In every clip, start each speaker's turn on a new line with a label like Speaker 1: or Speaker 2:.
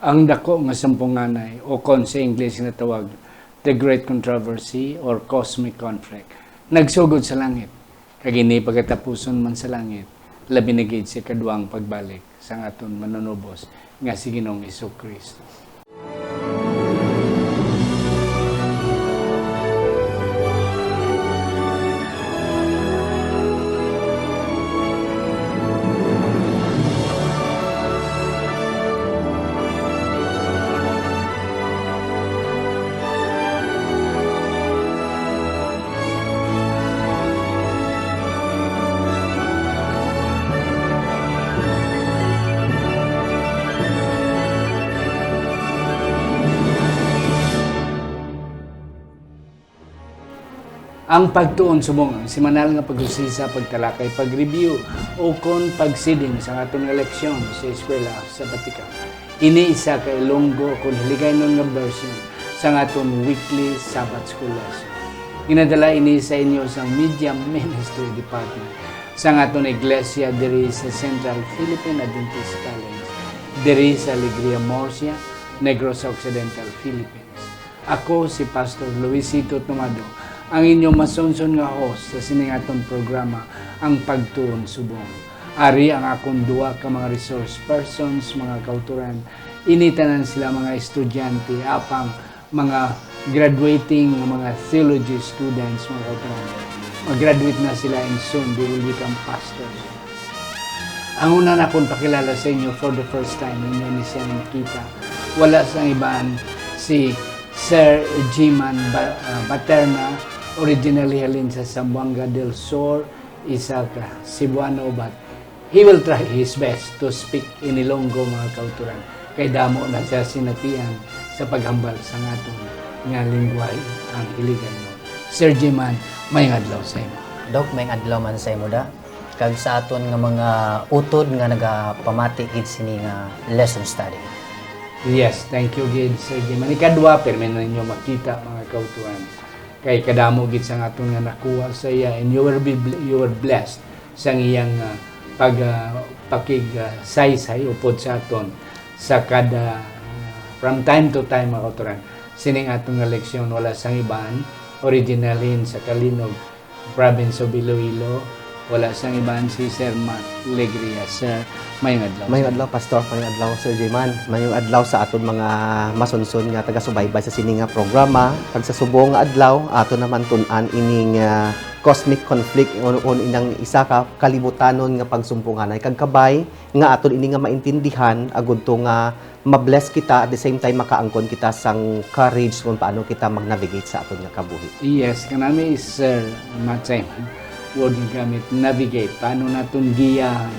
Speaker 1: ang dako nga sampunganay o kon sa English nga tawag the Great Controversy or Cosmic Conflict nagsugod sa langit kag ini pagkatapuson man sa langit labi na gid sa kaduang pagbalik sa aton manunubos nga si Ginoong Jesucristo. Ang pagtuon subong ang semanal nga pag-usisa, pagtalakay, pag-review o kon pagsiding sa atong leksyon sa eskwela sa Batika. Ini isa ka Ilonggo kung hiligay nun nga version sa atong weekly Sabbath School lesson. Ginadala ini sa inyo sa Media Ministry Department sa atong iglesia diri sa Central Philippine Adventist College diri sa Alegria Murcia, Negros Occidental, Philippines. Ako si Pastor Luisito Tomado, ang inyong masunson nga host sa siningatong programa, ang Pagtuon Subong. Ari ang akong duwa ka mga resource persons, mga kauturan. Initanan sila mga estudyante, apang mga graduating mga theology students, mga kauturan. Mag-graduate na sila and soon they will become pastors. Ang una na akong pakilala sa inyo for the first time, inyo ni siya nakita. Wala sa ibaan si Sir G-Man Baterna, originally halin sa Zamboanga del Sur, Isaac Cebuano, but he will try his best to speak in Ilonggo, mga kauturan. Kay damo na siya sinatian sa paghambal sa atong nga lingwahe ang iligan mo. Sir G-Man, may adlaw sa imo.
Speaker 2: Dok, may adlaw man sa imo da. Kag sa aton nga mga utod nga nagapamati gid sini nga lesson study.
Speaker 1: Yes, thank you gid Sir G-Man. Ikadwa, permi na ninyo makita, mga kauturan. Kay kadamo gid sa aton nga nakuha sa iya, and you were blessed sa iyang saysay upod sa aton sa kada from time to time, mga kauturan. Sining atong nga leksyon wala sang iban, originalin sa Kalinog, province of Iloilo. Wala sang iban si Sir Matt Legria. Sir, mayong adlaw.
Speaker 3: Mayong adlaw, Pastor. Mayong adlaw, Sir J-Man. Mayong adlaw sa aton mga masunsun nga taga-subaybay sa sini nga programa. Pag sa subong nga adlaw, ato naman tun-an ining cosmic conflict on inang isa ka kalibutanon nga pagsumpunganay kag kabay nga aton ini nga maintindihan agud to nga ma-bless kita at the same time makaangkon kita sang courage kung paano kita mag-navigate sa aton nga kabuhi.
Speaker 1: Yes, kanami is Sir Matt word gamit navigate, paano naton giyahan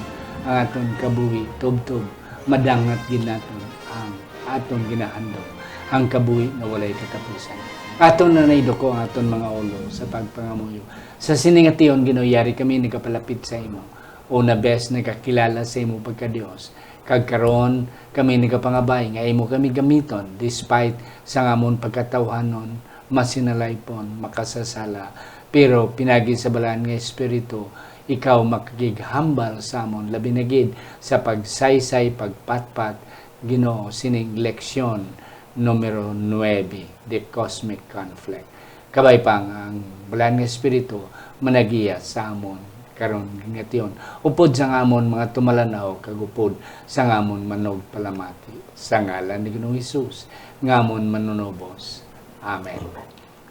Speaker 1: ang aton kabuhi, tubtub, madangat gid naton ang aton ginahandog, ang kabuhi na walay katapusan. Aton na naidoko ang aton mga ulo sa pagpangamuyo. Sa siningation ginoyari kami nagapalapit sa imo. Una best nagakilala sa imo pagka-Dios. Kag karon kami nagapangabay nga imo kami gamiton despite sa ngamon pagkatawhanon, masinalaypon, makasasala. Pero pinagi sa balaan nga espiritu, ikaw makikighambal sa amon labi na gid sa pagsaysay, pagpatpat, Ginoo sining leksyon numero 9, the cosmic conflict. Kabay pang ang balaan nga espiritu managiya sa amon karon ngation. Upod sa amon mga tumalanaw kag upod sa amon manog palamati sa ngalan ni Ginoong Hesus ngamon manunubos. Amen.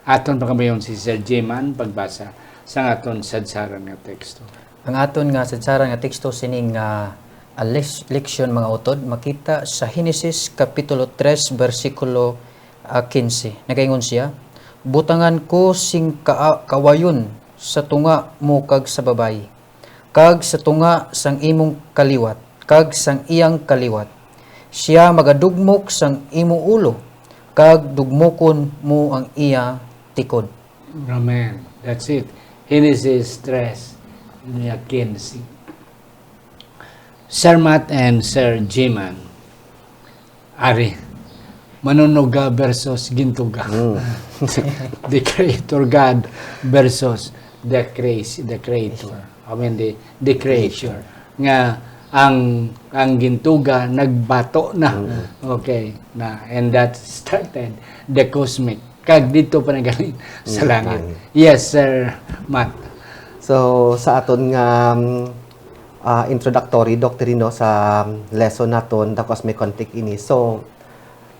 Speaker 1: Aton pagkabayon si Sir J-Man pagbasa sa aton sadsaran nga teksto.
Speaker 2: Ang aton nga sadsaran nga teksto sining leksyon, mga utod, makita sa Genesis kapitulo 3 bersikulo 15. Nagaingon siya, butangan ko sing kawayon sa tunga mo kag sa babay, kag sa tunga sang imong kaliwat, kag sang iyang kaliwat. Siya magadugmok sang imo ulo, kag dugmokon mo ang iya tikod.
Speaker 1: Amen. That's it. Genesis 3, 15. Sir Matt and Sir G-Man, ari, manunuga versus gintuga. The Creator God versus the Creator. I mean, the Creator. Nga, ang gintuga nagbato na. Okay, na and that started the cosmic. Kag dito pa nagaling sa langit. Yes, Sir Matt.
Speaker 3: So sa aton nga introductory doctrine no, sa lesson naton the cosmic conflict ini. So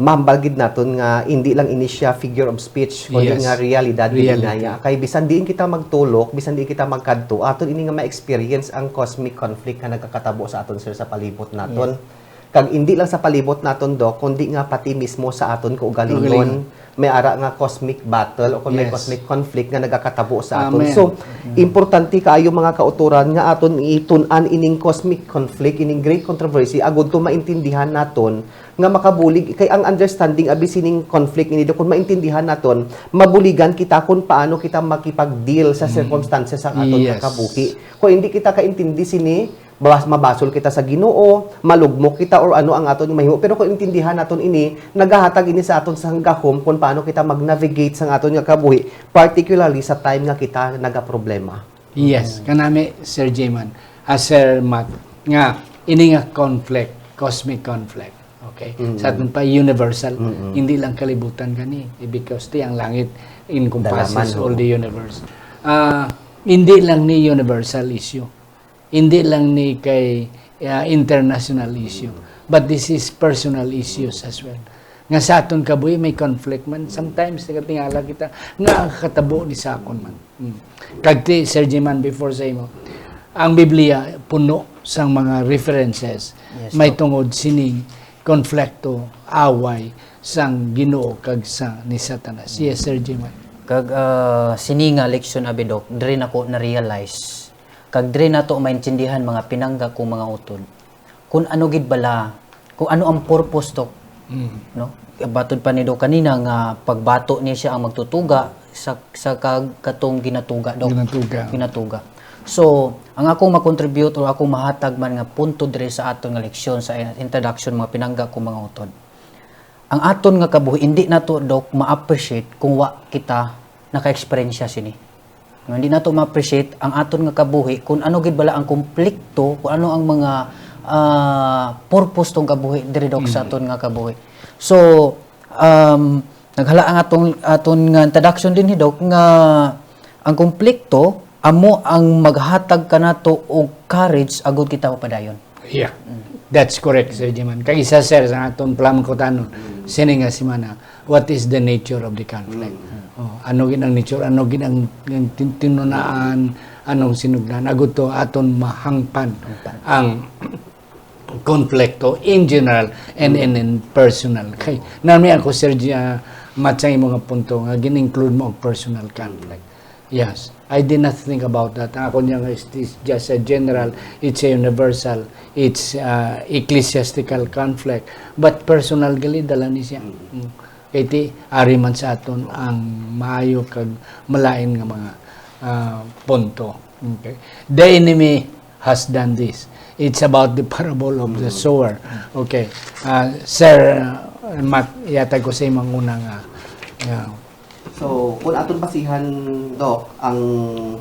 Speaker 3: mambalgid naton nga hindi lang ini siya figure of speech kundi
Speaker 1: Yes.
Speaker 3: nga realidad
Speaker 1: Reality.
Speaker 3: dinaya. Kay bisan diin kita magtulok, bisan diin kita magkadto, aton ini nga ma-experience ang cosmic conflict nga nagkakatabo sa aton sir sa palibot naton. Kag hindi lang sa palibot naton do, kundi nga pati mismo sa aton kaugalingon may ara nga cosmic battle o kung may
Speaker 1: Yes.
Speaker 3: cosmic conflict nga nagkakatabo sa aton.
Speaker 1: Amen.
Speaker 3: So, importante kaayo mga kauturan nga aton itun-an ining cosmic conflict, ining great controversy agud to maintindihan naton nga makabulig kay ang understanding abi sining conflict ini do kung maintindihan naton mabuligan kita kung paano kita makipag-deal sa circumstances sa aton
Speaker 1: Yes.
Speaker 3: nga kabuhi. Kung hindi kita kaintindi sini mabasol kita sa Ginoo, malugmok kita or ano ang aton mahimo. Pero kung intindihan naton ini, nagahatag ini sa aton sa hanggahom kung paano kita mag-navigate sa aton nga kabuhi, particularly sa time nga kita nagaproblema.
Speaker 1: Yes, kanami Sir Jayman, Sir Matt, nga ini nga conflict, cosmic conflict. Okay? Sa aton pa universal, hindi lang kalibutan gani because ti ang langit encompasses
Speaker 3: Dalaman,
Speaker 1: all the universe. Hindi lang ni universal issue. Hindi lang ni kay international issue, but this is personal issues as well. Nga sa aton kabuhi may conflict man sometimes nagatingala kita nga katabo ni sakon man. Kagti Sir Jiman before sa imo, ang Biblia puno sang mga references may tungod sining konflikto, away sang Ginoo kag sa ni Satanas. Yes, Sir Jiman.
Speaker 2: Kag sini nga leksyon abidok, diri nako na realize kag diri nato maintindihan mga pinangga kong mga utod kung ano gid bala kung ano ang purpose to no batod pa ni do kanina nga pagbato ni siya ang magtutuga sa katong ginatuga do ginatuga so ang akong makontribute o akong mahatag man nga punto diri sa aton nga leksyon sa introduction mga pinangga kong mga utod ang aton nga kabuhi hindi nato dok ma-appreciate kung wa kita naka-experience sini. Hindi nato ma-appreciate ang aton nga kabuhi kung ano gid bala ang konflikto, kung ano ang mga purpose tong kabuhi diri dok sa aton nga kabuhi. So, naghala ang aton nga introduction din dok nga ang konflikto amo ang maghatag kanato og courage agud kita padayon.
Speaker 1: Yeah. That's correct, Sir Jiman. Kag isa sir sa aton plamkotanon sini nga simana, what is the nature of the conflict? Ano gid ang nature, ano gid ang tinunaan, anong sinugdan agud to aton mahangpan ang konflikto in general and in personal. Kay nami ako Sir matsay mga punto nga gin-include mo ang personal conflict. Yes, I did not think about that. Ako niya is just a general, it's a universal, it's ecclesiastical conflict, but personal gali dala ni siya. Kaya ti, ari man sa aton ang maayo kag malain nga mga punto. Okay. The enemy has done this. It's about the parable of the sower. Okay. Sir Matt, yata ko sa imong unang
Speaker 3: So, kung aton basihan dok ang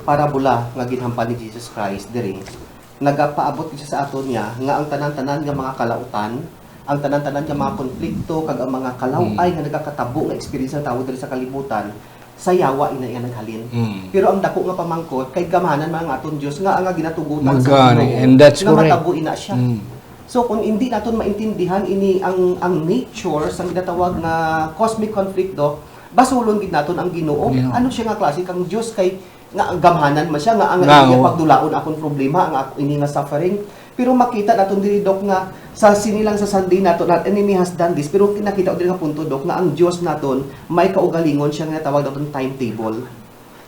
Speaker 3: parabola nga ginhampan ni Jesus Christ diri, nagapaabot siya sa aton niya nga ang tanan-tanan nga mga kalautan, ang tanan-tanan nga mga konflikto kag ang mga kalaway nga nagakatabo nga experience ng tao diri sa kalibutan, sa yawa ina iya naghalin. Pero ang dako nga pamangkot kay gamahanan mga aton Dios nga ang ginatugutan sa Ginoo,
Speaker 1: and that's
Speaker 3: nga
Speaker 1: correct.
Speaker 3: matabo ina siya. So kung hindi naton maintindihan ini ang nature sa ginatawag nga cosmic conflict do, basulon gid naton ang Ginoo. Ano siya nga klase kang Dios kay nga gamhanan man siya nga ang iya pagdulaon akong problema ang ini nga suffering. Pero makita naton diri dok nga sa sinilang sa Sunday naton na enemy has done this, pero kinakita diri nga punto dok nga ang Dios naton may kaugalingon siya nga tawag naton timetable.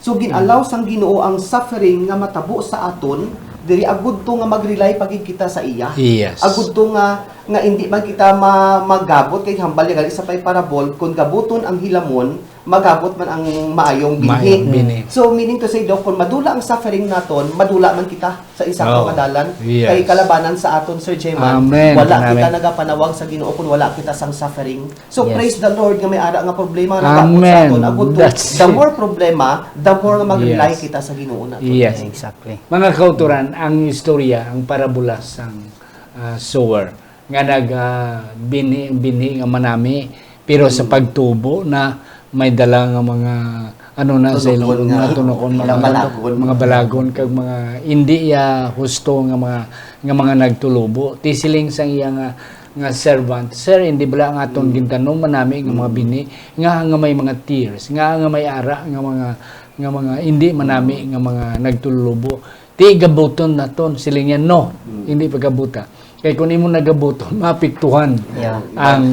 Speaker 3: So ginalaw sang Ginoo ang suffering nga matabo sa aton diri agud to nga mag-rely pagid kita sa iya.
Speaker 1: Yes.
Speaker 3: Agud to nga hindi man kita magabot kay hambal gali sa pay parabol kun gabuton ang hilamon magabot man ang maayong binhi. So meaning to say dok kung madula ang suffering naton madula man kita sa isang kadalan kay kalabanan sa aton Sir Jeman. Wala kita nagapanawag sa Ginoo kung wala kita sang suffering. So praise the Lord nga may ara nga problema nga nagabot sa aton agud to the more problema the more nga mag-rely kita sa Ginoo naton.
Speaker 1: Yes,
Speaker 2: exactly.
Speaker 1: Mga kauturan, ang istorya, ang parabola sang sower nga bini nga manami pero sa pagtubo na may dala nga mga ano na sa ilong mga tunokon mga balagon kag mga hindi husto nga mga nagtulubo tisiling sang iya nga servant sir hindi bala nga aton gintanom manami nga mga bini nga may mga tears nga may ara nga mga hindi manami nga mga nagtulubo ti gabuton naton siling yan no hindi pagabuta kay kung imo nagabuton mapiktuhan ang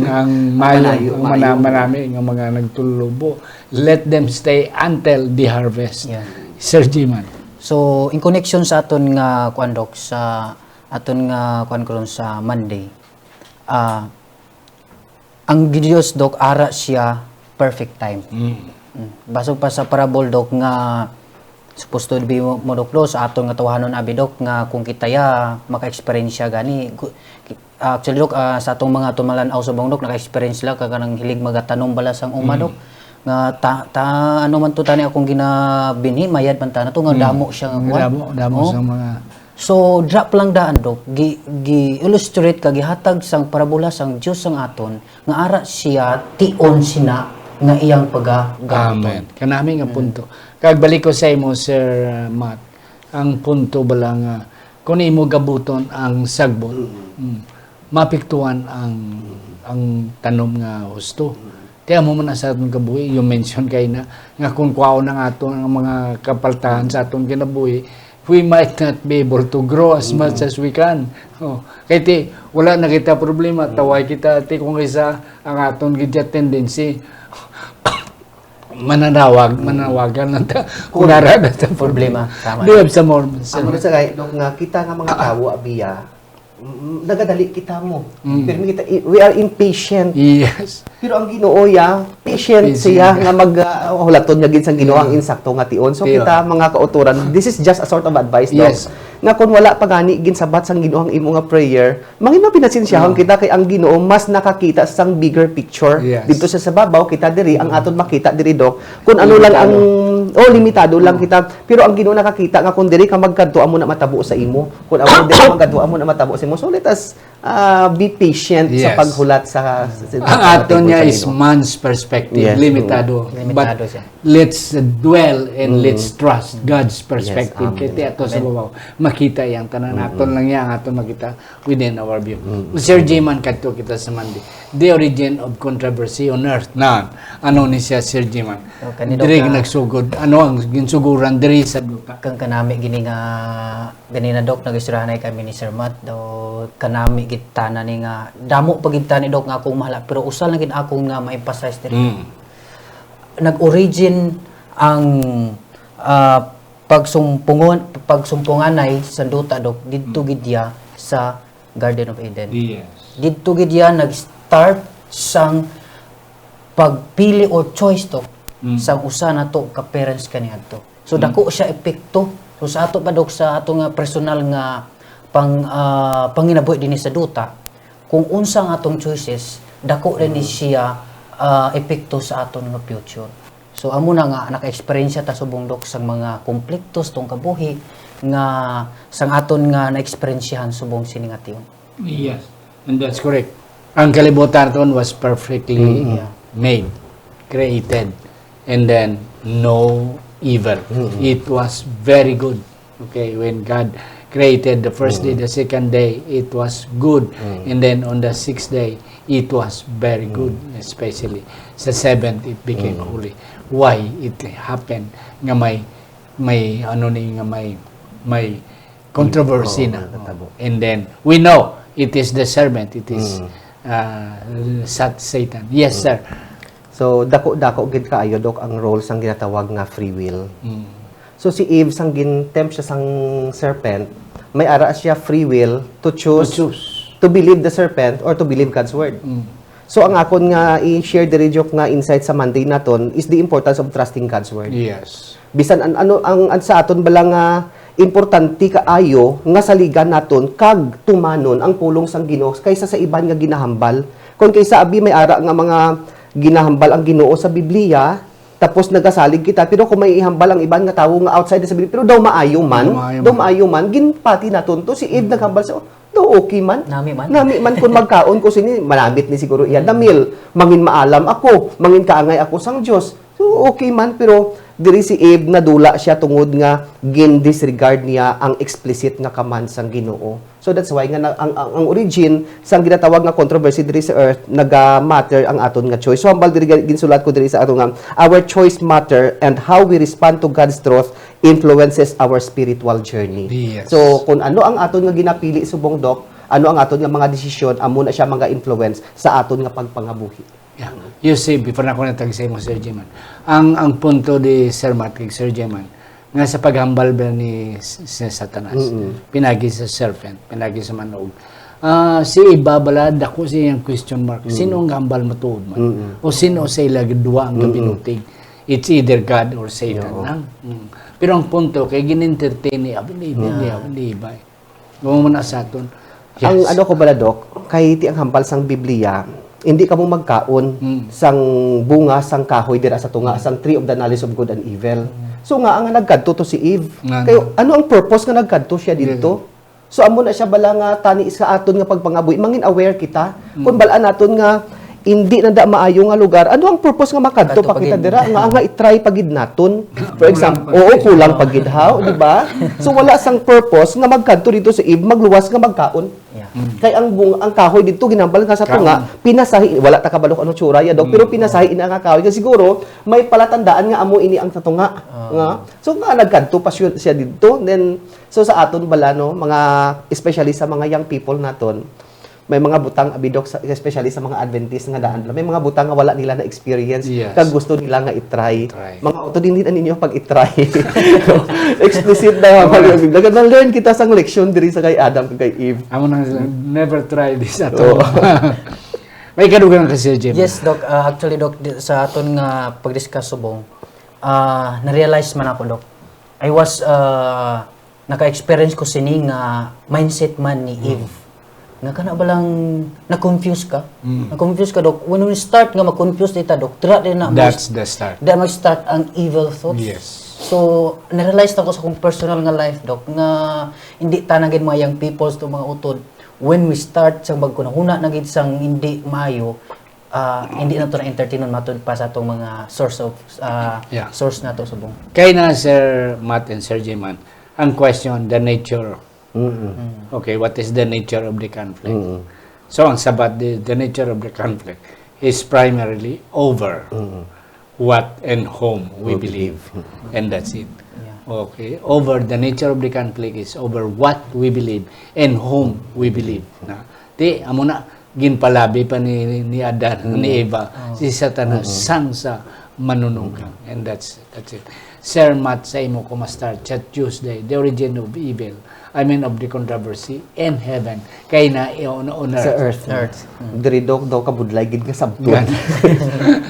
Speaker 1: mayo ang manami nga mga nagtulubo let them stay until the harvest. Sir Jiman.
Speaker 2: So in connection sa aton nga kuan dok sa aton nga kuan karon sa Monday ang Diyos dok ara siya perfect time. Basog pa sa parable dok nga supposed to be mo dok sa aton nga tawahanon abi dok nga kung kitaya maka-experience siya gani actually dok sa atong mga tumalanaw sa bangdok naka-experience la kanang hilig magatanom bala sang uma dok nga ano man to tani akong ginabinhi mayad man ta na to nga damo siya nga kuan
Speaker 1: damo sa mga
Speaker 2: so drop lang daan dok gi illustrate kag gihatag sang parabola sang Dios sang aton nga ara siya tion sina nga iyang pagagamit.
Speaker 1: Amen. Kanami nga punto. Kag balik ko sa imo Sir Matt. Ang punto bala nga kun imo gabuton ang sagbot. Mapiktuan ang tanom nga husto. Kaya mo man sa atong kabuhi, you mention kay na nga kung kuwaon ng aton ang mga kapaltahan sa atong kinabuhi, we might not be able to grow as much as we can. Kaya ti, wala na kita problema. Taway kita, ti kung isa ang aton gidya tendency, manawagan lang ta kung narada sa
Speaker 2: Problema. Tama.
Speaker 1: Do you have some more?
Speaker 3: Ang sa kay dok nga kita nga mga tawo abiya nagadali kita mo. Pero kita we are impatient.
Speaker 1: Yes.
Speaker 3: Pero ang Ginoo patient siya nga hulaton niya gid sang Ginoo ang insakto nga tion. So kita mga kauturan, this is just a sort of advice dok.
Speaker 1: Yes.
Speaker 3: Nga kung wala pa gani ginsabat sang Ginoo ang imo nga prayer, mangin pinasensyahan kita kay ang Ginoo mas nakakita sang bigger picture.
Speaker 1: Yes.
Speaker 3: Dito sa sababaw kita diri ang aton makita diri dok. Kung ano lang ang limitado lang kita. Pero ang Ginoo nakakita nga kung diri ka magkadto amo na matabo sa imo. Kung amo diri magkadto amo na matabo sa imo. So let us be patient sa
Speaker 1: Yes.
Speaker 3: paghulat sa
Speaker 1: Ang aton niya is man's perspective,
Speaker 3: Yes.
Speaker 2: Limitado
Speaker 1: limitado. But
Speaker 2: siya.
Speaker 1: let's dwell and let's trust God's perspective.
Speaker 3: Yes,
Speaker 1: Kaya ato sa babaw, makita yang tanan aton lang yan, aton makita within our view. Sir Jiman, kadto kita sa Monday. The origin of controversy on earth. Na, ano ni siya, Sir Jiman?
Speaker 2: Kanino
Speaker 1: Diri
Speaker 2: ka-
Speaker 1: nagsugod. Ano ang ginsuguran diri sa duka?
Speaker 2: Kang kanami gini na dok nagisirahanay kami ni Sir Matt do kanami gitana ni nga damo pagita ni dok nga akong mahala pero usal na gid akong nga ma-emphasize diri. Nag-origin ang pagsumpunganay sa duta dok didto gid ya sa Garden of Eden.
Speaker 1: Yes.
Speaker 2: Didto gid ya nag-start sang pagpili or choice to sang usa na to ka parents kaniadto. So dako siya epekto. So sa ato pa dok sa ato nga personal nga panginabuhi dinhi sa duta kung unsa nga atong choices dako rin ni siya epekto sa aton nga future. So amo na nga naka-experience ta subong dok sang mga konfliktos tong kabuhi nga sang aton nga na-experiencehan subong sini nga tiyon.
Speaker 1: Yes. And that's correct. Ang kalibutan naton was perfectly made, created, and then no evil. It was very good. Okay, when God created the first day, the second day, it was good. And then on the sixth day, it was very good. Especially sa seventh, it became holy. Why it happened? Nga may ano ni nga may controversy na. And then we know it is the serpent. It is Satan. Yes, sir.
Speaker 3: So dako gid kaayo dok ang role sang ginatawag nga free will. So si Eve sang gintempt siya sang serpent, may ara siya free will to choose to believe the serpent or to believe God's word. So ang akon nga i-share diri joke nga insight sa Monday naton is the importance of trusting God's word.
Speaker 1: Yes.
Speaker 3: Bisan ano ang sa aton bala nga importante kaayo nga saligan naton kag tumanon ang pulong sang Ginoo kaysa sa iban nga ginahambal. Kung kaysa abi may ara nga mga ginahambal ang Ginoo sa Biblia, tapos nagasalig kita, pero kung may ihambal ang iban nga tawo nga outside sa pero daw maayo man, ginpati naton to si Eve naghambal sa daw okay man.
Speaker 2: Nami man
Speaker 3: kung magkaon ko sini, malabit ni siguro iya damil, mangin maalam ako, mangin kaangay ako sang Dios. So okay man, pero diri si Eve nadula siya tungod nga gin-disregard niya ang explicit nga command sang Ginoo. So that's why nga ang origin sang ginatawag nga controversy diri sa earth naga-matter ang aton nga choice. So hambal diri ginsulat ko diri sa aton nga our choice matter and how we respond to God's truth influences our spiritual journey.
Speaker 1: Yes.
Speaker 3: So kung ano ang aton nga ginapili subong Dok, ano ang aton nga mga desisyon, amo na siya mga influence sa aton nga pagpangabuhi.
Speaker 1: Yeah. You see, before na ako natag sa imo, Sir Jeman, ang punto di Sir Matt kay Sir Jeman, nga sa paghambal ba ni Satanas, pinagi sa serpent, pinagi sa manog. Si Ibabalad, ako siyang question mark, sino ang hambal matuod man? O sino sa ilagdwa ang gabinutig? It's either God or Satan lang. Pero ang punto, kay gin-entertain ni Iba. Gumawa na sa aton. Yes.
Speaker 3: Ang ano ko bala Dok, kay ti ang hambal sang Biblia, hindi ka mo magkaon sang bunga sang kahoy dira sa tunga sang tree of the knowledge of good and evil. So nga ang nagkadto to si Eve. Kayo ano ang purpose nga nagkadto siya dito? So amo na siya bala nga tani sa aton nga pagpangabuhi, mangin aware kita kung balaan naton nga hindi na da maayo nga lugar. Ano ang purpose nga makadto pa kita dira nga i-try pagid naton. For example, kulang pagid haw, di ba? So wala sang purpose nga magkadto dito sa Eve, magluwas nga magkaon. Kay ang kahoy dito ginambal nga sa tunga, pinasahi wala ta kabalo ano tsura ya Dok, pero pinasahi ina nga kahoy kasi siguro may palatandaan nga amo ini ang tatunga. Nga. So nga nagkadto pa siya dito. Then so sa aton bala no, mga especially sa mga young people naton, may mga butang abidok especially sa mga Adventist nga daan. May mga butang nga wala nila na experience kag gusto nila nga i-try. Mga auto din ninyo pag i-try. Explicit na mga learn kita sang leksyon diri sa kay Adam kag kay Eve.
Speaker 1: Amo nang never try this at all. May kadugang kasi Jim.
Speaker 2: Yes, Doc. Actually, Doc, sa aton nga pag-discuss subong, na-realize man ako, Doc. I was, naka-experience ko sini nga mindset man ni Eve. Nga kana ba lang na-confuse ka? Na-confuse ka, Dok. When we start nga ma-confuse dita, Dok,
Speaker 1: that's the start.
Speaker 2: Dahil mag-start ang evil thoughts.
Speaker 1: Yes.
Speaker 2: So, na-realize ako sa kong personal nga life, Dok, nga hindi tanagin mga young peoples to mga utod. When we start sa magkunahuna nagid sang hindi maayo, hindi na to na-entertainon matod pa sa atong mga source of source na to subong.
Speaker 1: Kay na Sir Matt and Sir Jeman, ang question, the nature. Okay, what is the nature of the conflict? So, ang sabat, the nature of the conflict is primarily over what and whom we believe. And that's it. Okay, over the nature of the conflict is over what we believe and whom we believe. Na, amo na, ginpalabi pa ni Adan, ni Eva, si Satanas, sang sa manununggang. And that's it. Sir Matt, sa imo ko ma-start chat Tuesday, the origin of evil, I mean of the controversy in heaven, kay na on earth.
Speaker 3: Sa earth. Diri daw kabudlay gid nga sabton.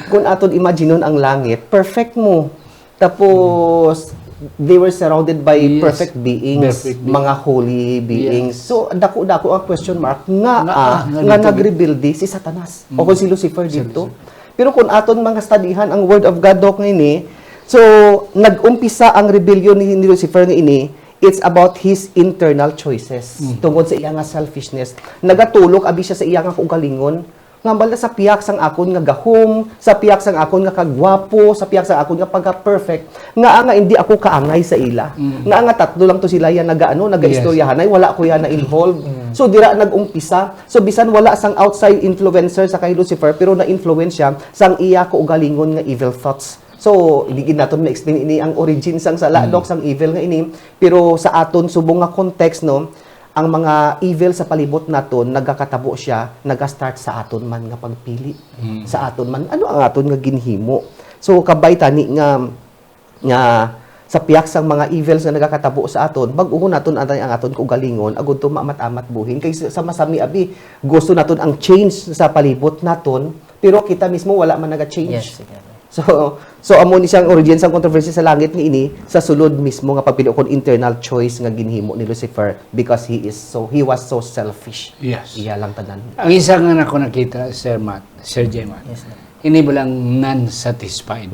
Speaker 3: Kung aton imaginon ang langit, perfect mo. Tapos they were surrounded by perfect beings, mga holy beings. So dako-dako ang question mark nga nag-rebuild si Satanas o kung si Lucifer dito. Pero kung aton mga studihan ang word of God Dok ini, so nag-umpisa ang rebellion ni Lucifer nga ini. It's about his internal choices. Tungkol sa iyang selfishness. Nagatulok abi siya sa iyang kaugalingon. Ngambal na sa piyak sang akon nga gahom, sa piyak sang akon nga kagwapo, sa piyak sang akon nga pagka-perfect. Nga hindi ako kaangay sa ila. Nga tatlo lang to sila yan naga-istoryahanay, wala ko yan na-involve. So dira nag-umpisa. So bisan wala sang outside influencer sa kay Lucifer, pero na-influence siya sang iya kaugalingon nga evil thoughts. So, hindi natin ma-explain ini ang origin sang sala, Dok, sang evil nga ini. Pero sa aton subong nga context, no, ang mga evil sa palibot naton, nagkakatabo siya, nag-start sa aton man nga pagpili. Sa aton man, ano ang aton nga ginhimo? So, kabay tani nga sa piyak sang mga evils na nagkakatabo sa aton, bag-uho naton ang aton kaugalingon, agud to maamat-amat buhin. Kay sa masami abi, gusto naton ang change sa palibot naton, pero kita mismo wala man naga-change.
Speaker 2: Yes,
Speaker 3: So amo ni siyang origin sang controversy sa langit ni ini sa sulod mismo nga pagpili kon internal choice nga ginhimo ni Lucifer because he was so selfish.
Speaker 1: Yes.
Speaker 3: Iya lang tanan.
Speaker 1: Ang isa nga nako nakita, Sir Matt, Sir Jeman, Ini bilang non-satisfied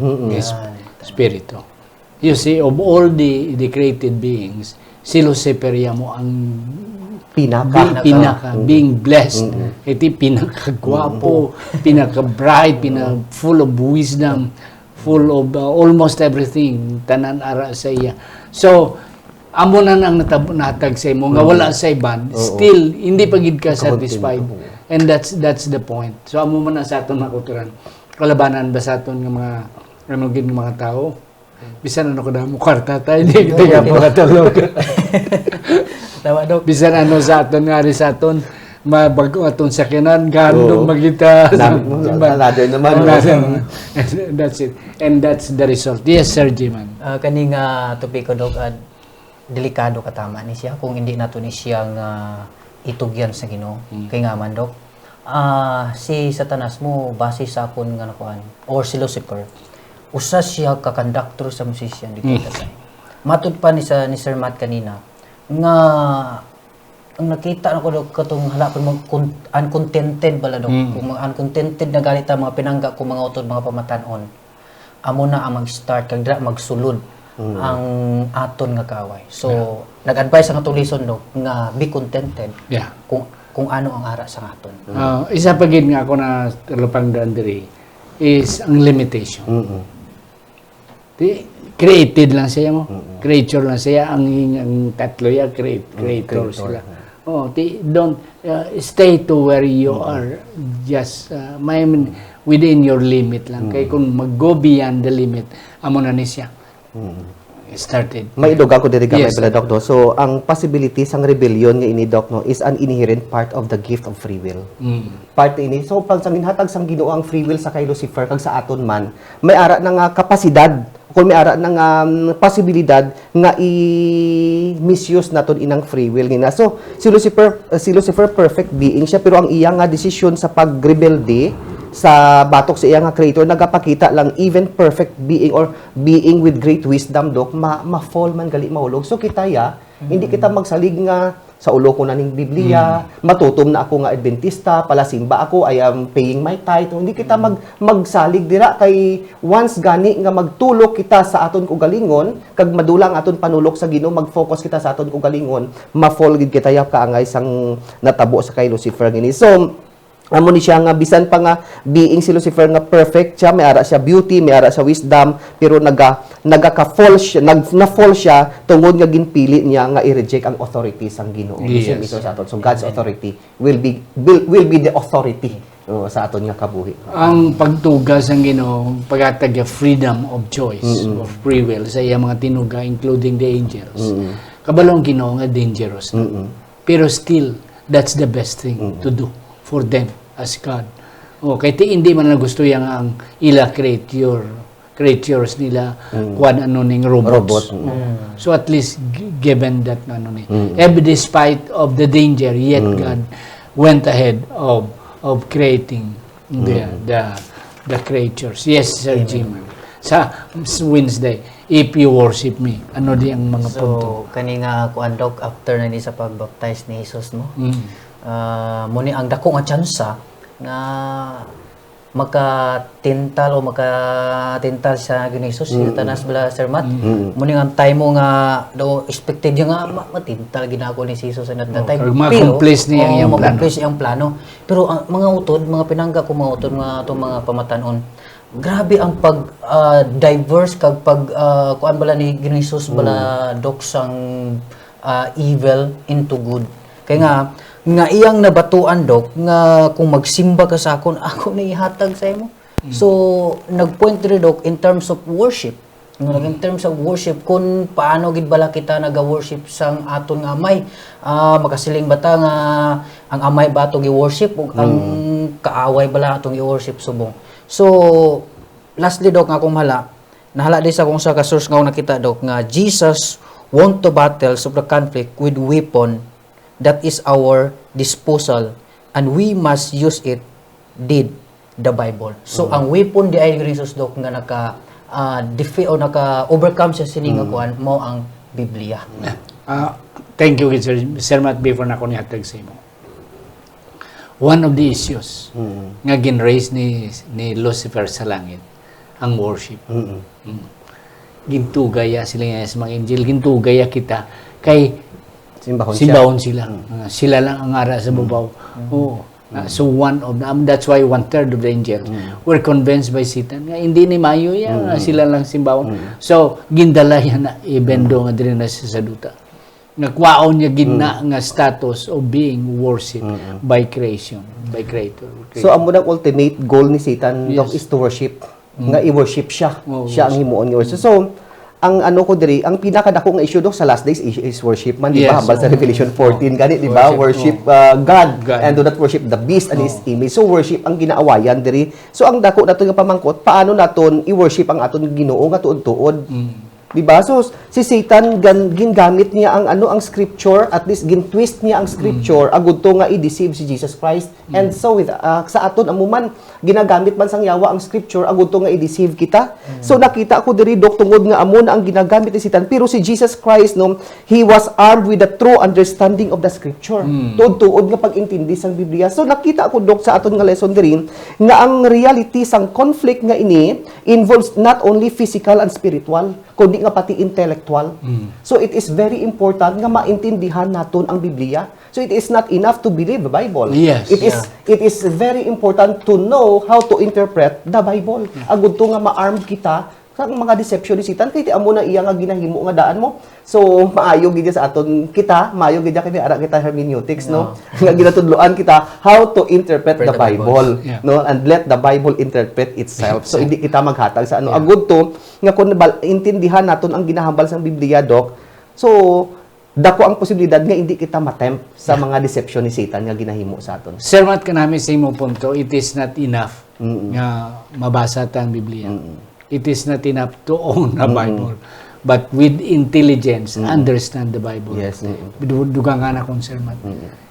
Speaker 1: spirito. You see, of all the created beings, si Lucifer mo ang pinaka being blessed. Iti pinakagwapo, pinaka-bright, full of wisdom, full of almost everything, tanan ara sa iya. So, amo na ang natag sa imo nga wala sa iban, still hindi pa gid ka satisfied. And that's the point. So amo man na sa aton makuturan. Kalabanan ba sa aton nga mga gid nga mga tao? Bisan ano ko na mo kwarta tayo di kita makatulog.
Speaker 2: Tawa dok.
Speaker 1: Bisan ano sa aton nga ri sa aton mabago aton sakyanan gandong magita.
Speaker 3: Ladder naman.
Speaker 1: That's it. And that's the result. Yes, Sir Jiman.
Speaker 2: Kaning topiko dok, delikado katama ni siya kung hindi nato ni siya nga itugyan sa Ginoo. Kay nga man dok, si Satanas mo base sa akon nga nakuan or si Lucifer, usa siya ka conductor sa musician dito sa matud pa ni Sir Matt kanina nga ang nakita na ko dok katong hala ko uncontented bala dok, kung mga uncontented na galit ang mga pinangga ko mga utod mga pamatanon, amo na ang mag-start kag dira magsulod ang aton nga kaaway. So nag-advise ang atong lison dok nga be contented kung ano ang ara sa aton.
Speaker 1: Isa pa gid nga ako na lupang diri is ang limitation. Created lang siya mo. Creature lang siya ang tatlo ya creator sila. Don't stay to where you are, just within your limit lang. Kay kung mag-go beyond the limit, amo na ni siya. Started.
Speaker 3: May idog ako diri gamay bala Doc no. So ang possibilities ang rebellion nga ini Doc no is an inherent part of the gift of free will. Part ini. So pag sang ginhatag sang Ginoo ang free will sa kay Lucifer kag sa aton man, may ara nang kapasidad kung may ara nang posibilidad nga i-misuse naton inang free will nina. So si Lucifer perfect being siya pero ang iya nga desisyon sa pagrebelde sa batok sa iya nga creator nagapakita lang even perfect being or being with great wisdom dok ma-fall man gali mahulog. So kita hindi kita magsalig nga sa ulo ko na ning Biblia, matutom na ako nga Adventista, palasimba ako, I am paying my tithe. Hindi kita magsalig dira kay once gani nga magtulok kita sa aton kugalingon, kag madulang aton panulok sa Ginoo, mag-focus kita sa aton kugalingon, ma-fall gid kita kaangay sang natabo sa kay Lucifer gini. So amo ni siya nga bisan pa nga being si Lucifer nga perfect siya, may ara siya beauty, may ara siya wisdom, pero nagaka-fall siya, na-fall siya tungod nga ginpili niya nga i-reject ang authority sang Ginoo.
Speaker 1: Yes.
Speaker 3: Sa aton. So God's authority will be the authority sa aton nga kabuhi.
Speaker 1: Ang pagtuga sang Ginoo paghatag freedom of choice of free will sa iya mga tinuga including the angels. Kabalong Ginoo nga dangerous. Pero still that's the best thing to do for them as God. Kay hindi man na gusto yang ang ila creatures nila kuan ano ning robots. So at least given that ano ni. Despite of the danger, yet God went ahead of creating the creatures. Yes, Sir Jim. Sa Wednesday, if you worship me, ano di ang mga punto?
Speaker 2: So kani nga kuan dok after na ni sa pagbaptize ni Jesus mo. Muni ang dako nga tsansa nga makatintal sa Ginoos si Satanas bala Sir Matt. Muni ang time mo nga do expected nga matintal ginako ni Jesus at that time.
Speaker 1: Ma-accomplish niya
Speaker 2: ang plano. Pero ang mga utod, mga pinangga ko mga utod nga atong mga pamatanon, grabe ang pag diverse kag pag kuan bala ni Ginoos bala doksang evil into good. Kaya nga iyang nabatuan dok nga kung magsimba ka sa akon ako na ihatag sa imo. So nagpoint rin dok in terms of worship. In terms of worship kung paano gid bala kita naga-worship sang aton nga amay. Makasiling bata nga ang amay ba atong i-worship ug ang kaaway bala atong i-worship subong. So lastly dok nga akong nahala di sa akong sa ka-source nga nakita dok nga Jesus won to battles of the conflict with weapon that is our disposal and we must use it did the Bible. So ang weapon di ay Jesus dok nga defeat o overcome sa sining nga kuan mo ang Biblia.
Speaker 1: Thank you Sir Matt before na ko nihatag sa imo. one of the issues nga gin-raise ni Lucifer sa langit, ang worship. Gintugaya sila nga sa mga angel, gintugaya kita kay simbahon sila. Sila lang ang ara sa babaw. Oo. So that's why 1/3 of the angels were convinced by Satan nga hindi ni mayo yan, sila lang simbahon. So gindala yan na ibendo nga diri na sa duta. Nagkwaon niya gina nga status of being worshipped by creation, by creator.
Speaker 3: So amo nang ultimate goal ni Satan Doc, is to worship. Nga i-worship siya. Siya ang himuon nga worship. So ang ano ko diri, ang pinakadako nga issue Doc sa last days is worship man, di ba? Hambal sa Revelation 14 gani, di ba? Worship God and do not worship the beast and his image. So worship ang ginaawayan diri. So ang dako nato nga pamangkot, paano naton i-worship ang aton Ginoo nga tuod-tuod? Di ba? So si Satan gingamit niya ang scripture, at least gin-twist niya ang scripture agud to nga i-deceive si Jesus Christ. And so with sa aton amuman ginagamit man sang yawa ang scripture agud to nga i-deceive kita. So nakita ko diri Dok, tungod nga amo na ang ginagamit ni Satan, pero si Jesus Christ no, he was armed with the true understanding of the scripture. Tuod nga pag-intindi sang Biblia. So nakita ko Dok sa aton nga lesson diri nga ang reality sang conflict nga ini involves not only physical and spiritual, kundi nga pati intellectual. So it is very important nga maintindihan naton ang Biblia. So it is not enough to believe the Bible.
Speaker 1: Yes.
Speaker 3: It is very important to know how to interpret the Bible. Agud to nga ma-arm kita sa mga deception ni Satan, kay ti amo na iya nga ginahimo nga daan mo. So maayo gid sa aton kita, maayo gid kay ara kita hermeneutics no. Nga ginatudloan kita how to interpret the Bible, no, and let the Bible interpret itself. So hindi kita maghatag sa ano. Agud to nga kun intindihan naton ang ginahambal sang Biblia Doc. So dako ang posibilidad nga hindi kita matempt sa mga deception ni Satan nga ginahimo sa aton.
Speaker 1: Sir, mat kanami sa imong punto, it is not enough nga mabasa ta ang Biblia. It is not enough to own a Bible, but with intelligence understand the Bible.
Speaker 3: Yes.
Speaker 1: Dugang nga na Sir Mat.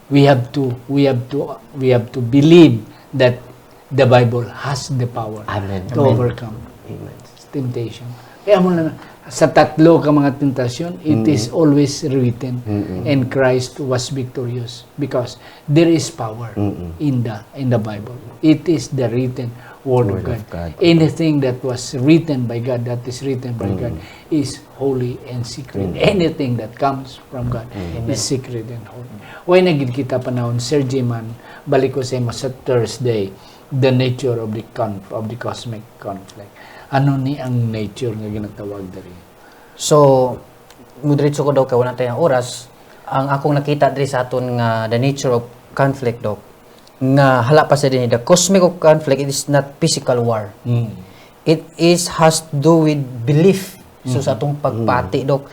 Speaker 1: We have to believe that the Bible has the power to overcome temptation. Kaya mo na sa tatlo ka mga tentasyon, it is always written, and Christ was victorious because there is power in the Bible. It is the written Word of God. Anything that was written by God, that is written by God, is holy and secret. Anything that comes from God is secret and holy. Why nagid kita panahon, Sir Jiman, balik ko sa sa Thursday, the nature of the cosmic conflict. Ano ni ang nature nga ginatawag diri?
Speaker 2: So, mudiretso ko daw kay wala tayong oras, ang akong nakita diri sa aton nga the nature of conflict Doc, nga hala pa sa din, the cosmic of conflict, it is not physical war. It has to do with belief. So sa atong pagpati Doc,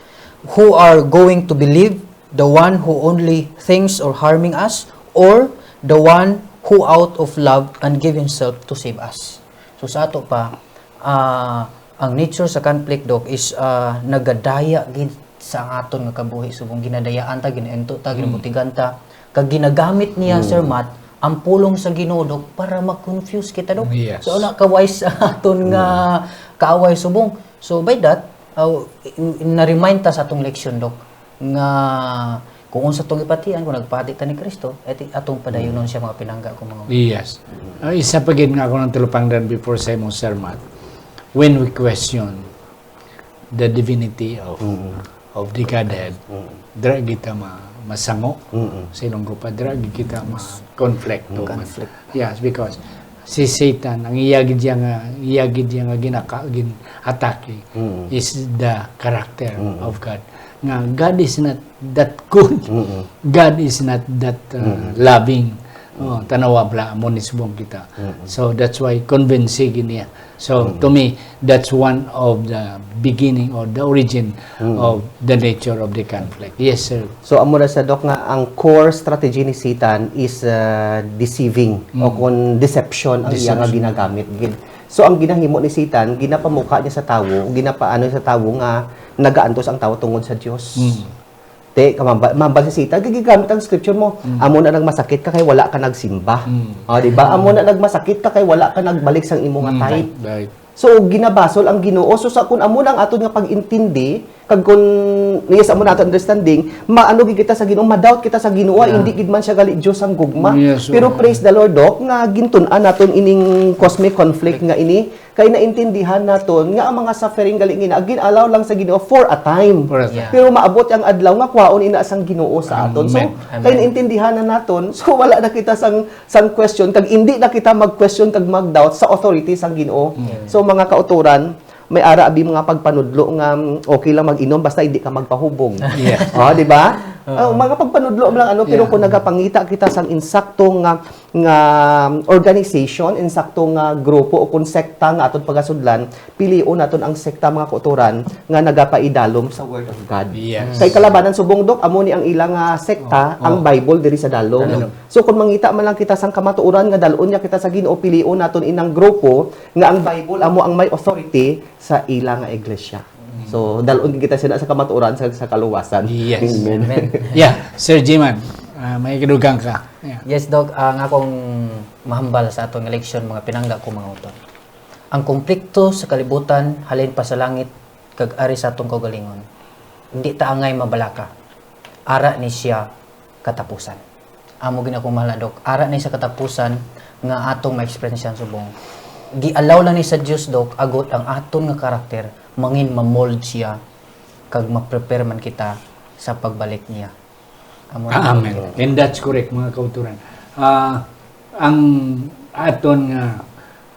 Speaker 2: who are going to believe, the one who only thinks or harming us, or the one who out of love and give himself to save us. So sa ato pa, ang nature sa conflict Doc is nagadaya gid sa aton nga kabuhi, subong ginadayaan ta, ginento ta, ginabutigan ta, kag ginagamit niya Sir Matt ang pulong sa Ginoo Doc para ma-confuse kita Doc.
Speaker 1: Yes.
Speaker 2: So na kawais sa aton nga kaaway subong. So by that, na-remind ta sa atong leksyon Doc nga kung unsa tong ipatian, kung nagpati ta ni Kristo, atong padayonon siya mga pinangga ko mga.
Speaker 1: Yes. Isa pa gid nga ako ng tulupangdan before sa imong sermon. When we question the divinity of the Godhead, dira kita masango sa ilong grupa, dira kita ma-conflict. Yes, because si Satan, ang iyagid niya nga gin-atake is the character of God. Nga God is not that good. God is not that loving. Tanawa bla mo ni subong kita. So that's why convincing niya. So to me, that's one of the beginning or the origin of the nature of the conflict. Yes, sir.
Speaker 3: So amo ra sa Doc nga ang core strategy ni Satan is deceiving o kun deception ang iya nga ginagamit gid. So ang ginahimo ni Satan, ginapamuka niya sa tawo, ginapaano sa tawo nga nagaantos ang tawo tungod sa Dios. Te mambal si Satan, gigamit ang scripture mo. Amo na nagmasakit ka kay wala ka nagsimba. Di ba? Amo na nagmasakit ka kay wala ka nagbalik sang imong type.
Speaker 1: Right.
Speaker 3: So ginabasol ang Ginoo. So sa kun amo nang aton nga pag-intindi kag kun niya sa mo nato understanding, maano gid kita sa Ginoo, ma-doubt kita sa Ginoo, hindi gid man siya gali Dios ang gugma.
Speaker 1: Yes,
Speaker 3: Pero praise the Lord, Dok, nga gintun-an naton ining cosmic conflict nga ini, kay naintindihan naton nga ang mga suffering gali ngina gin-allow lang sa Ginoo for a time.
Speaker 1: For a
Speaker 2: time.
Speaker 3: Pero maabot ang adlaw nga kwaon ina sang Ginoo sa aton. So
Speaker 1: Amen.
Speaker 3: kay naintindihan na naton, so wala na kita sang question, kag hindi na kita mag-question kag mag-doubt sa authority sang Ginoo. So mga kauturan, may ara abi mga pagpanudlo nga okay lang mag-inom basta hindi ka magpahubog.
Speaker 1: Yes.
Speaker 3: Oh, di ba? Mga pagpanudlo lang ano, pero kung nagapangita kita sang insakto nga organization, insakto nga grupo o kung sekta nga aton pagasudlan, pilion naton ang sekta mga kauturan nga nagapaidalom sa word of God.
Speaker 1: Yes.
Speaker 3: Kay kalabanan subong, Dok, amo ni ang ilang sekta, ang Bible diri sa dalom. So kung mangita man lang kita sang kamatuoran nga dalon niya kita sa Ginoo, pilion naton inang grupo nga ang Bible amo ang may authority sa ilang nga iglesia. So dalon kita sila sa kamatuoran sa kaluwasan.
Speaker 1: Yes.
Speaker 3: Amen.
Speaker 2: Amen.
Speaker 1: Yeah, Sir Jiman, may kadugang ka. Yeah.
Speaker 2: Yes, Dok. Ang akong mahambal sa atong eleksyon, mga pinangga ko mga utod. Ang konflikto sa kalibutan, halin pa sa langit, kag ari sa atong kaugalingon. Hindi ta angay mabalaka. Ara ni siya katapusan. Amo gina akong mahal, Dok. Ara ni sa katapusan nga atong ma-experience subong. Gialaw lang ni sa Dios, Dok, agot ang aton nga karakter, mangin ma-mold siya, kag ma-prepare man kita sa pagbalik niya. Amo na,
Speaker 1: Amen. And that's correct, mga kauturan. Ang aton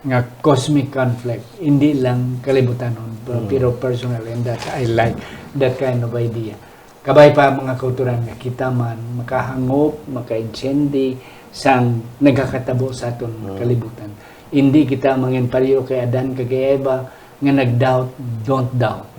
Speaker 1: nga cosmic conflict, hindi lang kalibutanon, pero personal, and that I like that kind of idea. Kabay pa mga kauturan nga kita man makahangop, maka-insendi sang nagakatabo sa aton kalibutan. Hindi kita mangin pariyo kay Adan kay Eva nga nag-doubt, don't doubt.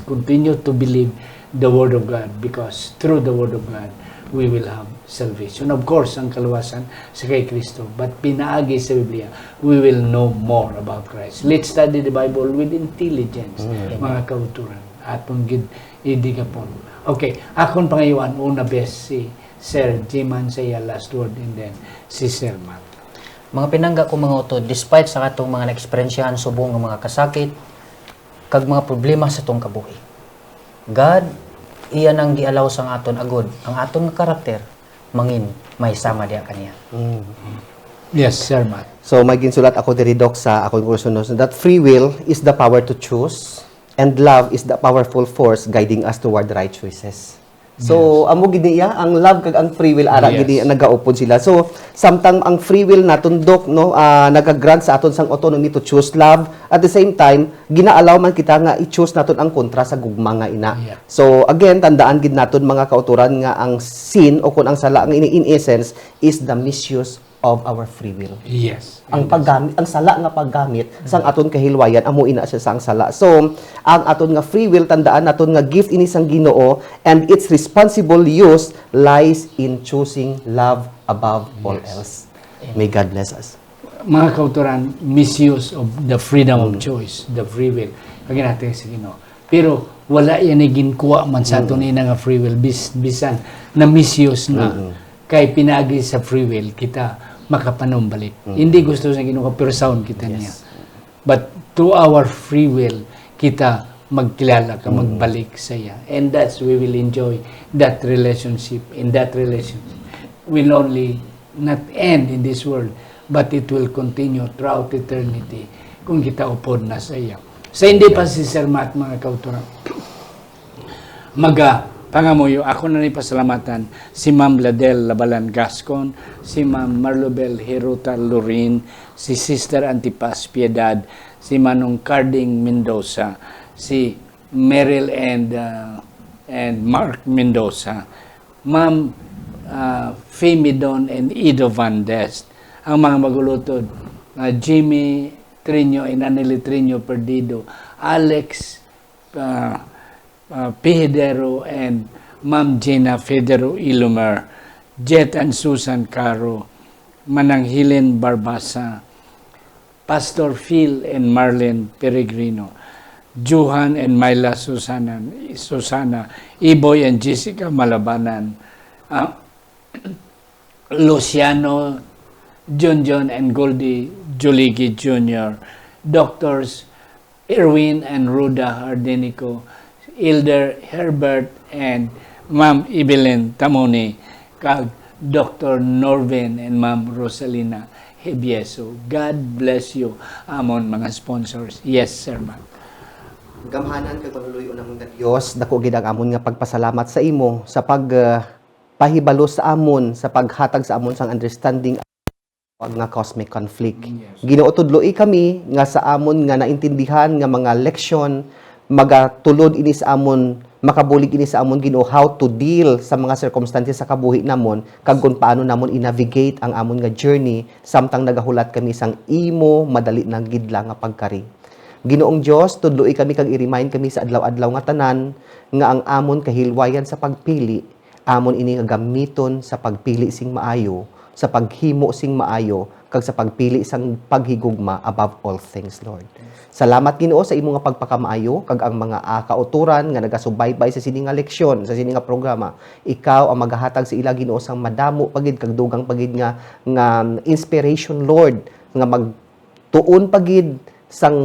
Speaker 1: Continue to believe the Word of God because through the Word of God, we will have salvation. Of course, ang kaluwasan sa kay Kristo. But pinaagi sa Biblia, we will know more about Christ. Let's study the Bible with intelligence, mga kauturan. Atong gid idigapon. Okay, akon pangayoan, una best si Sir Jiman sa iya last word and then si Sir Matt.
Speaker 2: Mga pinangga ko mga utod, despite sa atong mga na-eksperyensyahan subong ng mga kasakit, kag mga problema sa atong kabuhi. God, iyan ang gialaw sa aton agod, ang aton nga karakter, mangin, may sama diya kaniya.
Speaker 1: Yes, Sir Matt.
Speaker 3: So may ginsulat ako diri, Dok, sa akong kursunos that free will is the power to choose and love is the powerful force guiding us toward the right choices. So amo gid niya ang love kag ang free will ara
Speaker 1: Yes.
Speaker 3: gid nagaupod sila. So samtang ang free will naton, Dok, no, nagagrant sa aton sang autonomy to choose love, at the same time ginaalaw man kita nga i-choose naton ang kontra sa gugma nga ina.
Speaker 1: Yeah.
Speaker 3: So again, tandaan gid naton mga kauturan nga ang sin o kun ang sala nga in essence is the misuse of our free will.
Speaker 1: Yes.
Speaker 3: Ang paggamit, ang sala nga paggamit sang aton kahilwayan, amo ina siya sang sala. So ang aton nga free will, tandaan naton nga gift ini sang Ginoo, and its responsible use lies in choosing love above all else. May God bless us.
Speaker 1: Mga kauturan, misuse of the freedom of choice, the free will. Kaya natin sa Ginoo. Pero wala yan ay ginkuha man sa aton ina nga free will, bisan na misuse na kay pinagi sa free will kita makapanumbalik. Hindi gusto sa Ginoo pero sound kita niya. But to our free will kita magkilala ka, magbalik sa iya. And that's we will enjoy that relationship. In that relationship will only not end in this world, but it will continue throughout eternity kung kita upod na sa iya. Sa hindi pa si Sir Matt, mga kauturan, pangamuyo, ako na rin pasalamatan si Ma'am Ladel Labalan Gascon, si Ma'am Marlobel Hiruta Lurin, si Sister Antipas Piedad, si Manong Carding Mendoza, si Meryl and Mark Mendoza, Ma'am Femidon and Ido Van Dest, ang mga magulutod, Jimmy Trino and Anneli Trino Perdido, Alex Pihedero and Ma'am Gina Federo Ilumer, Jet and Susan Caro, Mananghilin Barbasa, Pastor Phil and Marlene Peregrino, Johan and Myla Susana, Iboy and Jessica Malabanan, Luciano, John and Goldie Joligi Jr., Doctors Erwin and Ruda Hardenico, Elder Herbert and Ma'am Evelyn Tamoni, kag Dr. Norvin and Ma'am Rosalina Hebieso. God bless you, amon mga sponsors. Yes, Sir Matt.
Speaker 3: Gamhanan kay panuluyon namon nga Dios, dako gid ang amon nga pagpasalamat sa imo sa pahibalo sa amon, sa paghatag sa amon sang understanding nga cosmic conflict. Ginoo tudloi kami nga sa amon nga naintindihan nga mga leksyon magatulod ini sa amon, makabulig ini sa amon Ginoo how to deal sa mga circumstances sa kabuhi namon kag kung paano namon i-navigate ang amon nga journey samtang nagahulat kami sang imo madali na gidla nga pagkari. Ginoong Dios, tudloi kami kag i-remind kami sa adlaw-adlaw nga tanan nga ang amon kahilwayan sa pagpili, amon ini nga gamiton sa pagpili sing maayo, sa paghimo sing maayo, kag sa pagpili sang paghigugma above all things, Lord. Salamat Ginoo sa imo nga pagpakamaayo kag ang mga kauturan nga nagasubaybay sa sini nga leksyon, sa sini nga programa. Ikaw ang maghahatag sa ila Ginoo sang madamo pagid kag dugang pagid nga inspiration, Lord, nga magtuon pagid sang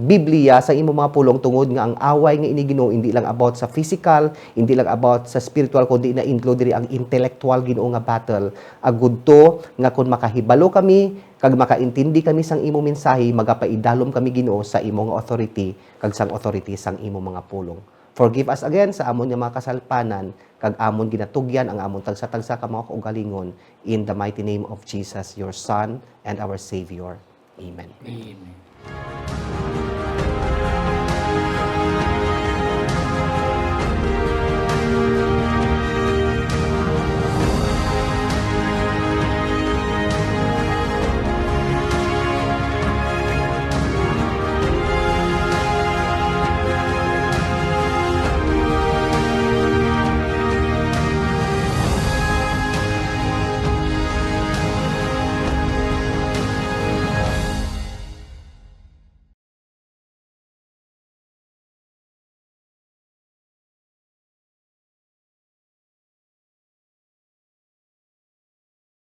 Speaker 3: Biblia sa imo mga pulong tungod nga ang away nga ini Ginoo hindi lang about sa physical, hindi lang about sa spiritual kundi na include diri ang intellectual Ginoo nga battle. Agud to nga kun makahibalo kami kag makaintindi kami sang imo mensahe, magapaidalom kami Ginoo sa imo nga authority kag sang authority sang imo mga pulong. Forgive us again sa amon nga mga kasalpanan kag amon ginatugyan ang amon tagsa-tagsa ka mga kaugalingon in the mighty name of Jesus, your Son and our Savior. Amen.
Speaker 1: Amen.